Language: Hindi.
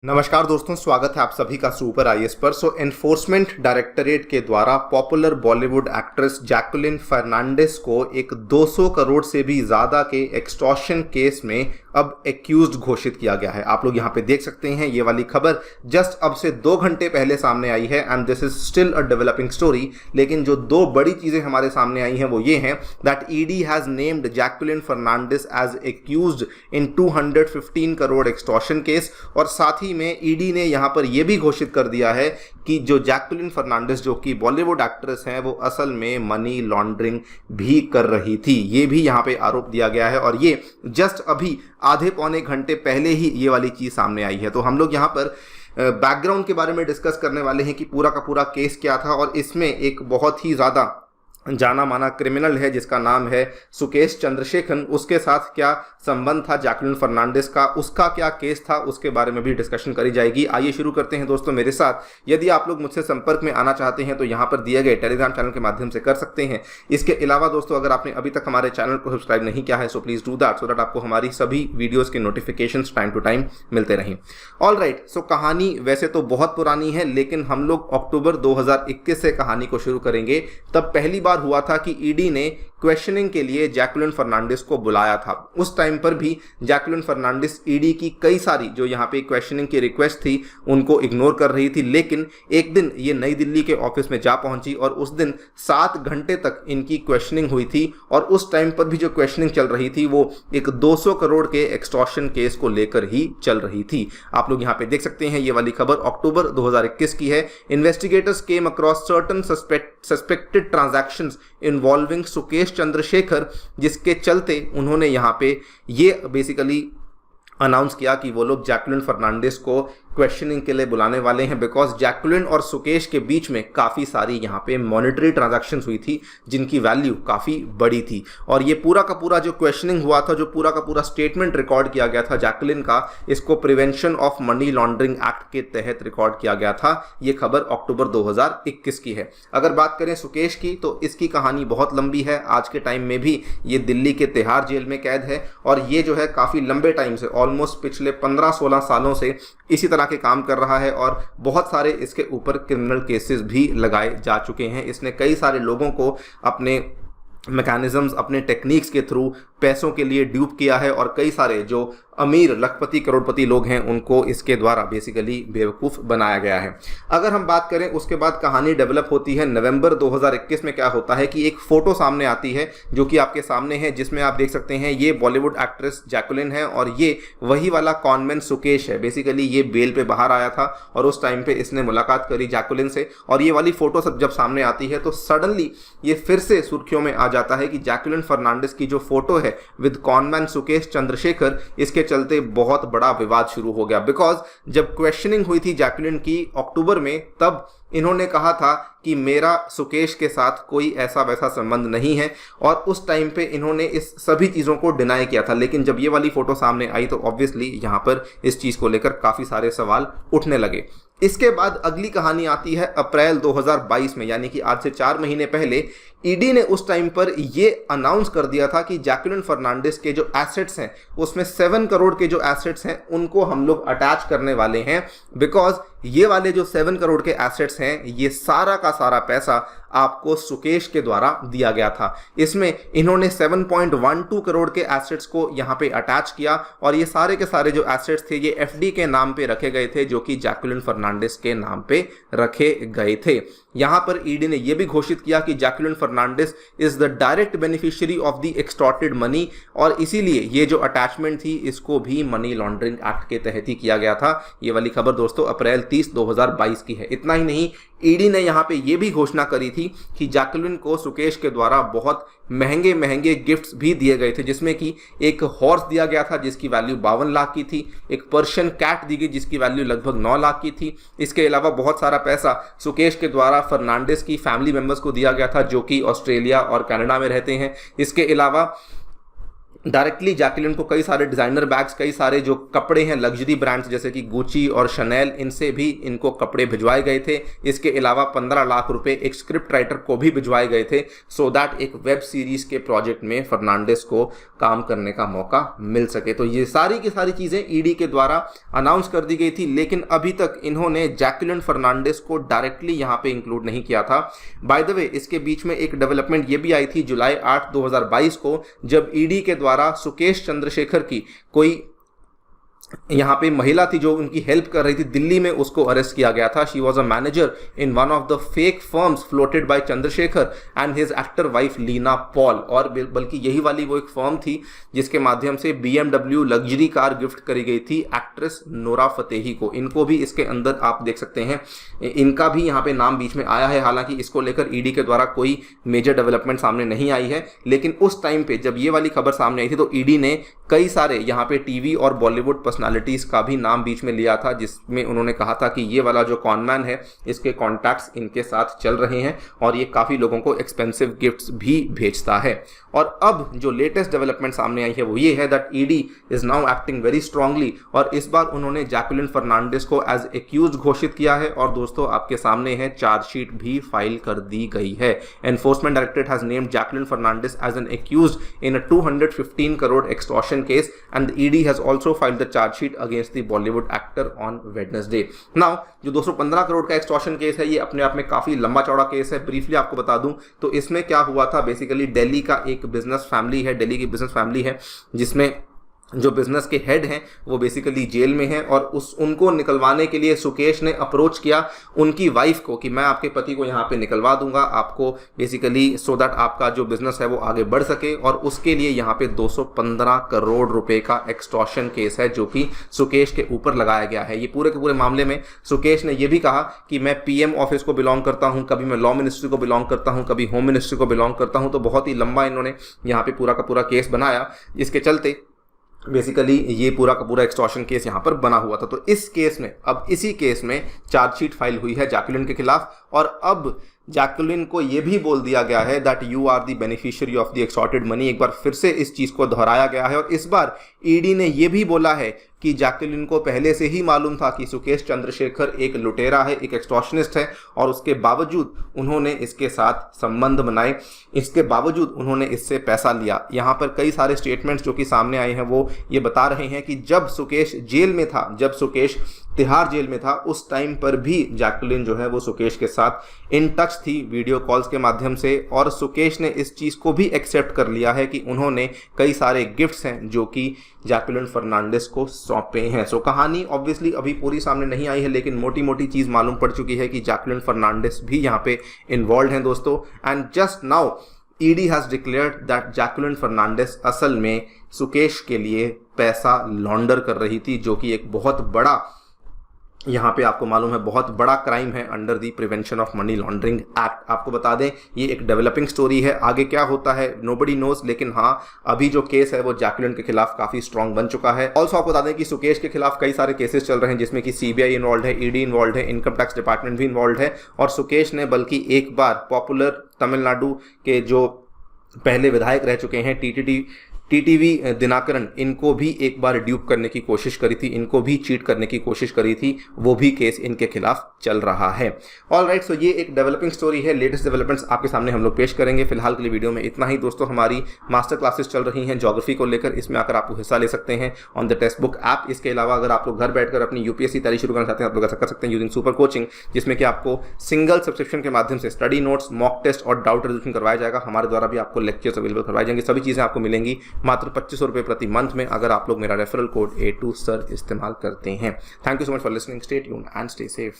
नमस्कार दोस्तों, स्वागत है आप सभी का सुपर आईएएस पर। एनफोर्समेंट डायरेक्टरेट के द्वारा popular Bollywood actress Jacqueline Fernandez को एक 200 करोड़ से भी ज़्यादा के एक्सटॉर्शन केस में अब एक्यूज्ड घोषित किया गया है। आप लोग यहाँ पे देख सकते हैं, ये वाली खबर जस्ट अब से 2 घंटे पहले सामने आई है and this is still a developing story. लेकिन जो 2 बड़ी चीज़ें हमारे सामने आई हैं वो ये हैं that ED has named Jacqueline Fernandez as accused in 215 crore extortion case. और साथ ही में ईडी ने यहां पर यह भी घोषित कर दिया है कि जो जैकुलिन फर्नांडिस जो कि बॉलीवुड एक्ट्रेस हैं वो असल में मनी लॉन्ड्रिंग भी कर रही थी। ये भी यहां पे आरोप दिया गया है और ये जस्ट अभी आधे पौने घंटे पहले ही ये वाली चीज सामने आई है। तो हम लोग यहां पर बैकग्राउंड के बारे में डिस्कस करने वाले हैं कि पूरा का पूरा केस क्या था। और इसमें एक बहुत ही ज़्यादा जाना माना क्रिमिनल है जिसका नाम है सुकेश चंद्रशेखर, उसके साथ क्या संबंध था जैकुलिन फर्नांडिस का, उसका क्या केस था, उसके बारे में भी डिस्कशन करी जाएगी। आइए शुरू करते हैं दोस्तों मेरे साथ। यदि आप लोग मुझसे संपर्क में आना चाहते हैं तो यहाँ पर दिए गए टेलीग्राम चैनल के माध्यम से कर सकते हैं। इसके अलावा दोस्तों, अगर आपने अभी तक हमारे चैनल को सब्सक्राइब नहीं किया है so please do that, so that आपको हमारी सभी वीडियोज़ के नोटिफिकेशन टाइम टू टाइम मिलते रहें। ऑल राइट, सो कहानी वैसे तो बहुत पुरानी है, लेकिन हम लोग अक्टूबर 2021 से कहानी को शुरू करेंगे। तब पहली बार हुआ था कि ईडी ने क्वेश्चनिंग के लिए जैकुलिन फर्नांडिस को बुलाया था। उस टाइम पर भी जैकुलिन फर्नांडिस ईडी की कई सारी जो यहाँ पे क्वेश्चनिंग की रिक्वेस्ट थी उनको इग्नोर कर रही थी। लेकिन एक दिन ये नई दिल्ली के ऑफिस में जा पहुंची और उस दिन 7 घंटे तक इनकी क्वेश्चनिंग हुई थी। और उस टाइम पर भी जो क्वेश्चनिंग चल रही थी वो एक 200 करोड़ के एक्सटॉर्शन केस को लेकर ही चल रही थी। आप लोग यहाँ पे देख सकते हैं, ये वाली खबर अक्टूबर 2021 की है। Investigators came across certain suspected transactions involving Sukesh Chandrashekhar, जिसके चलते उन्होंने यहाँ पे ये बेसिकली अनाउंस किया कि वो लोग जैकुलिन फर्नांडिस को क्वेश्चनिंग के लिए बुलाने वाले हैं। बिकॉज जैकुलिन और सुकेश के बीच में काफ़ी सारी यहाँ पे मॉनेटरी ट्रांजैक्शंस हुई थी जिनकी वैल्यू काफ़ी बड़ी थी। और ये पूरा का पूरा जो क्वेश्चनिंग हुआ था, जो पूरा का पूरा स्टेटमेंट रिकॉर्ड किया गया था जैकुलिन का, इसको prevention of money laundering act के तहत रिकॉर्ड किया गया था। ये खबर अक्टूबर 2021 की है। अगर बात करें सुकेश की तो इसकी कहानी बहुत लंबी है। आज के टाइम में भी ये दिल्ली के तिहाड़ जेल में कैद है और ये जो है काफ़ी लंबे टाइम से, ऑलमोस्ट पिछले 15-16 सालों से इसी तरह के काम कर रहा है और बहुत सारे इसके ऊपर क्रिमिनल केसेस भी लगाए जा चुके हैं। इसने कई सारे लोगों को अपने मैकेनिज्म्स, अपने टेक्निक्स के थ्रू पैसों के लिए ड्यूप किया है और कई सारे जो अमीर लखपति करोड़पति लोग हैं उनको इसके द्वारा बेसिकली बेवकूफ़ बनाया गया है। अगर हम बात करें उसके बाद कहानी डेवलप होती है। नवंबर 2021 में क्या होता है कि एक फ़ोटो सामने आती है जो कि आपके सामने है, जिसमें आप देख सकते हैं ये बॉलीवुड एक्ट्रेस जैकुलिन है और ये वही वाला कॉनमैन सुकेश है। बेसिकली ये बेल पे बाहर आया था और उस टाइम पे इसने मुलाकात करी जैकुलिन से। और ये वाली फ़ोटो सब जब सामने आती है तो सडनली ये फिर से सुर्खियों में आ जाता है कि जैकुलिन फर्नांडिस की जो फोटो है विद कॉनमैन सुकेश चंद्रशेखर, इसके चलते बहुत बड़ा विवाद शुरू हो गया। बिकॉज जब क्वेश्चनिंग हुई थी जैकुलिन की अक्टूबर में, तब इन्होंने कहा था कि मेरा सुकेश के साथ कोई ऐसा वैसा संबंध नहीं है और उस टाइम पे इन्होंने इस सभी चीज़ों को डिनाई किया था। लेकिन जब ये वाली फ़ोटो सामने आई तो ऑब्वियसली यहाँ पर इस चीज़ को लेकर काफ़ी सारे सवाल उठने लगे। इसके बाद अगली कहानी आती है अप्रैल 2022 में, यानी कि आज से 4 महीने पहले ईडी ने उस टाइम पर ये अनाउंस कर दिया था कि जैकुलिन फर्नांडिस के जो एसेट्स हैं उसमें 7 करोड़ के जो एसेट्स हैं उनको हम लोग अटैच करने वाले हैं। बिकॉज ये वाले जो 7 करोड़ के एसेट्स हैं ये सारा का सारा पैसा आपको सुकेश के द्वारा दिया गया था। इसमें इन्होंने 7.12 करोड़ के एसेट्स को यहाँ पे अटैच किया और ये सारे के सारे जो एसेट्स थे ये एफडी के नाम पे रखे गए थे, जो कि जैकुलिन फर्नांडिस के नाम पे रखे गए थे। यहाँ पर ईडी ने यह भी घोषित किया कि Jacqueline Fernandez is the direct beneficiary of the extorted money और इसीलिए ये जो अटैचमेंट थी इसको भी मनी लॉन्ड्रिंग एक्ट के तहत ही किया गया था। ये वाली खबर दोस्तों अप्रैल 30, 2022 की है। इतना ही नहीं, ईडी ने यहाँ पे ये भी घोषणा करी थी कि जैकुलिन को सुकेश के द्वारा बहुत महंगे महंगे गिफ्ट्स भी दिए गए थे, जिसमें कि एक हॉर्स दिया गया था जिसकी वैल्यू 52 लाख की थी, एक पर्शियन कैट दी गई जिसकी वैल्यू लगभग 9 लाख की थी। इसके अलावा बहुत सारा पैसा सुकेश के द्वारा फर्नांडिस की फैमिली मेंबर्स को दिया गया था जो कि ऑस्ट्रेलिया और कनाडा में रहते हैं। इसके अलावा डायरेक्टली जैकलिन को कई सारे डिज़ाइनर बैग्स, कई सारे जो कपड़े हैं लग्जरी ब्रांड्स जैसे कि गुची और शनेल, इनसे भी इनको कपड़े भिजवाए गए थे। इसके अलावा 15 लाख रुपए एक स्क्रिप्ट राइटर को भी भिजवाए गए थे सो दैट एक वेब सीरीज के प्रोजेक्ट में फर्नांडिस को काम करने का मौका मिल सके। तो ये सारी की सारी चीज़ें ईडी के द्वारा अनाउंस कर दी गई थी, लेकिन अभी तक इन्होंने जैकलिन फर्नांडिस को डायरेक्टली यहाँ पे इंक्लूड नहीं किया था। बाय द वे, इसके बीच में एक डेवलपमेंट ये भी आई थी जुलाई 8, 2022 को, जब ईडी के द्वारा सुकेश चंद्रशेखर की कोई यहाँ पे महिला थी जो उनकी हेल्प कर रही थी दिल्ली में, उसको अरेस्ट किया गया था। She was a manager in one of the fake firms floated by Chandrashekhar and his actor wife Leena Paul. और बल्कि यही वाली वो एक फर्म थी जिसके माध्यम से BMW लग्जरी कार गिफ्ट करी गई थी एक्ट्रेस नोरा फतेही को। इनको भी इसके अंदर आप देख सकते हैं, इनका भी यहाँ पे नाम बीच में आया है। हालांकि इसको लेकर ईडी के द्वारा कोई मेजर डेवलपमेंट सामने नहीं आई है, लेकिन उस टाइम पे जब ये वाली खबर सामने आई थी तो ईडी ने कई सारे यहाँ पे टीवी और बॉलीवुड पर्सनालिटीज का भी नाम बीच में लिया था, जिसमें उन्होंने कहा था कि ये वाला जो कॉनमैन है इसके कॉन्टैक्ट्स इनके साथ चल रहे हैं और ये काफ़ी लोगों को एक्सपेंसिव गिफ्ट्स भी भेजता है। और अब जो लेटेस्ट डेवलपमेंट सामने आई है वो ये है that ED is now acting very strongly, और इस बार उन्होंने जैकलिन फर्नांडिस को एज एक्यूज्ड घोषित किया है। और दोस्तों आपके सामने है, चार्जशीट भी फाइल कर दी गई है। Enforcement directorate has named Jacqueline Fernandez as an accused in a 215 crore extortion case and the ED has also filed the charge sheet against the Bollywood actor on Wednesday. Now जो 215 करोड़ का एक्सटॉर्शन केस है ये अपने आप में काफ़ी लंबा चौड़ा केस है। ब्रीफली आपको बता दूं तो इसमें क्या हुआ था, बेसिकली दिल्ली का एक बिजनेस फैमिली है, दिल्ली की बिजनेस फैमिली है जिसमें जो बिजनेस के हेड हैं वो बेसिकली जेल में हैं, और उनको निकलवाने के लिए सुकेश ने अप्रोच किया उनकी वाइफ को कि मैं आपके पति को यहाँ पे निकलवा दूंगा आपको, बेसिकली सो दैट आपका जो बिजनेस है वो आगे बढ़ सके। और उसके लिए यहाँ पे 215 करोड़ रुपए का एक्सटॉर्शन केस है जो कि सुकेश के ऊपर लगाया गया है। ये पूरे के पूरे मामले में सुकेश ने ये भी कहा कि मैं PM ऑफिस को बिलोंग करता हूँ, कभी मैं लॉ मिनिस्ट्री को बिलोंग करता हूँ, कभी होम मिनिस्ट्री को बिलोंग करता हूँ। तो बहुत ही लंबा इन्होंने यहाँ पे पूरा का पूरा केस बनाया, जिसके चलते बेसिकली ये पूरा का पूरा एक्सटॉर्शन केस यहाँ पर बना हुआ था। तो इस केस में, अब इसी केस में चार्जशीट फाइल हुई है जैकलिन के खिलाफ, और अब जैकलिन को ये भी बोल दिया गया है that you are the beneficiary of the extorted money. एक बार फिर से इस चीज़ को दोहराया गया है, और इस बार ईडी ने ये भी बोला है कि जैकलिन को पहले से ही मालूम था कि सुकेश चंद्रशेखर एक लुटेरा है, एक एक्सटॉर्शनिस्ट है, और उसके बावजूद उन्होंने इसके साथ संबंध बनाए, इसके बावजूद उन्होंने इससे पैसा लिया। यहाँ पर कई सारे स्टेटमेंट्स जो कि सामने आए हैं वो ये बता रहे हैं कि जब सुकेश जेल में था, जब सुकेश तिहाड़ जेल में था, उस टाइम पर भी जैकलिन जो है वो सुकेश के साथ इन टच थी वीडियो कॉल्स के माध्यम से, और सुकेश ने इस चीज़ को भी एक्सेप्ट कर लिया है कि उन्होंने कई सारे गिफ्ट्स हैं जो कि जैकलिन फर्नांडिस को सौंपे हैं। सो कहानी ऑब्वियसली अभी पूरी सामने नहीं आई है, लेकिन मोटी मोटी चीज़ मालूम पड़ चुकी है कि जैकलिन फर्नांडिस भी यहाँ पे इन्वॉल्व हैं दोस्तों। And just now ED has declared that Jacqueline Fernandez असल में सुकेश के लिए पैसा लॉन्डर कर रही थी, जो कि एक बहुत बड़ा, यहाँ पे आपको मालूम है, बहुत बड़ा क्राइम है under the prevention of money laundering act. आपको बता दें ये एक डेवलपिंग स्टोरी है, आगे क्या होता है नोबडी नोज, लेकिन हाँ अभी जो केस है वो जैकलिन के खिलाफ काफ़ी स्ट्रांग बन चुका है। ऑल्सो आपको बता दें कि सुकेश के खिलाफ कई सारे केसेस चल रहे हैं जिसमें कि CBI इन्वॉल्व है, ED इन्वॉल्व है, इनकम टैक्स डिपार्टमेंट भी इन्वॉल्व है, और सुकेश ने बल्कि एक बार पॉपुलर तमिलनाडु के जो पहले विधायक रह चुके हैं TTV दिनाकरन, इनको भी एक बार ड्यूप करने की कोशिश करी थी, इनको भी चीट करने की कोशिश करी थी, वो भी केस इनके खिलाफ चल रहा है। ऑल राइट, सो ये एक डेवलपिंग स्टोरी है, लेटेस्ट डेवलपमेंट्स आपके सामने हम लोग पेश करेंगे। फिलहाल के लिए वीडियो में इतना ही दोस्तों। हमारी मास्टर क्लासेस चल रही हैं ज्योग्राफी को लेकर, इसमें आकर आप हिस्सा ले सकते हैं on the text book app. इसके अलावा अगर आप लोग घर बैठकर अपनी UPSC तैयारी शुरू करना चाहते हैं आप लोग ऐसा कर सकते हैं यूजिंग सुपर कोचिंग, जिसमें कि आपको सिंगल सब्सक्रिप्शन के माध्यम से स्टडी नोट्स, मॉक टेस्ट और डाउट रेजोल्यूशन करवाया जाएगा। हमारे द्वारा भी आपको लेक्चर्स अवेलेबल करवाए जाएंगे। सभी चीज़ें आपको मिलेंगी मात्र 2500 रुपये प्रति मंथ में, अगर आप लोग मेरा रेफरल कोड A2SIR इस्तेमाल करते हैं। Thank you so much for listening, stay tuned and stay safe.